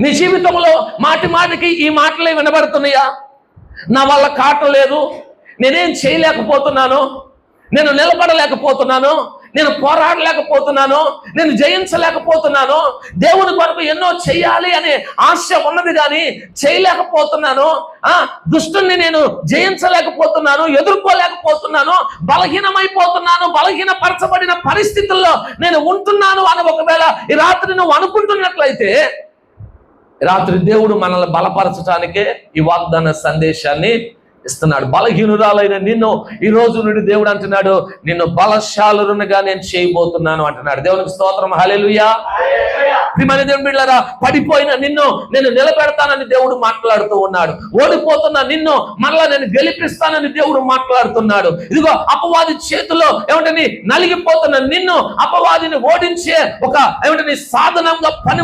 నీ జీవితంలో మాటి మాటికి ఈ మాటలే వినబడుతున్నాయా? నా వల్ల కావట్లేదు, నేనేం చేయలేకపోతున్నాను, నేను నిలబడలేకపోతున్నాను, నేను పోరాడలేకపోతున్నాను, నేను జయించలేకపోతున్నాను, దేవుని కొరకు ఎన్నో చేయాలి అనే ఆశ ఉన్నది కానీ చేయలేకపోతున్నాను, దుష్టుని నేను జయించలేకపోతున్నాను, ఎదుర్కోలేకపోతున్నాను, బలహీనమైపోతున్నాను, బలహీనపరచబడిన పరిస్థితుల్లో నేను ఉంటున్నాను అని ఒకవేళ ఈ రాత్రి నువ్వు అనుకుంటున్నట్లయితే, రాత్రి దేవుడు మనల్ని బలపరచడానికే ఈ వాగ్దాన సందేశాన్ని ఇస్తున్నాడు. బలహీనురాలైన నిన్ను ఈ రోజు నుండి దేవుడు అంటున్నాడు, నిన్ను బలశాలురునిగా నేను చేయబోతున్నాను అంటున్నాడు. దేవునికి స్తోత్రం, హల్లెలూయా. ప్రియమైన దేవుని బిడ్డలారా, పడిపోయిన నిన్ను నేను నిలబెడతానని దేవుడు మాట్లాడుతూ ఉన్నాడు. ఓడిపోతున్న నిన్ను మరలా నేను గెలిపిస్తానని దేవుడు మాట్లాడుతున్నాడు. ఇదిగో అపవాది చేతిలో ఏమంటే నలిగిపోతున్న నిన్ను అపవాదిని ఓడించే ఒక ఏమంటే సాధనంగా పని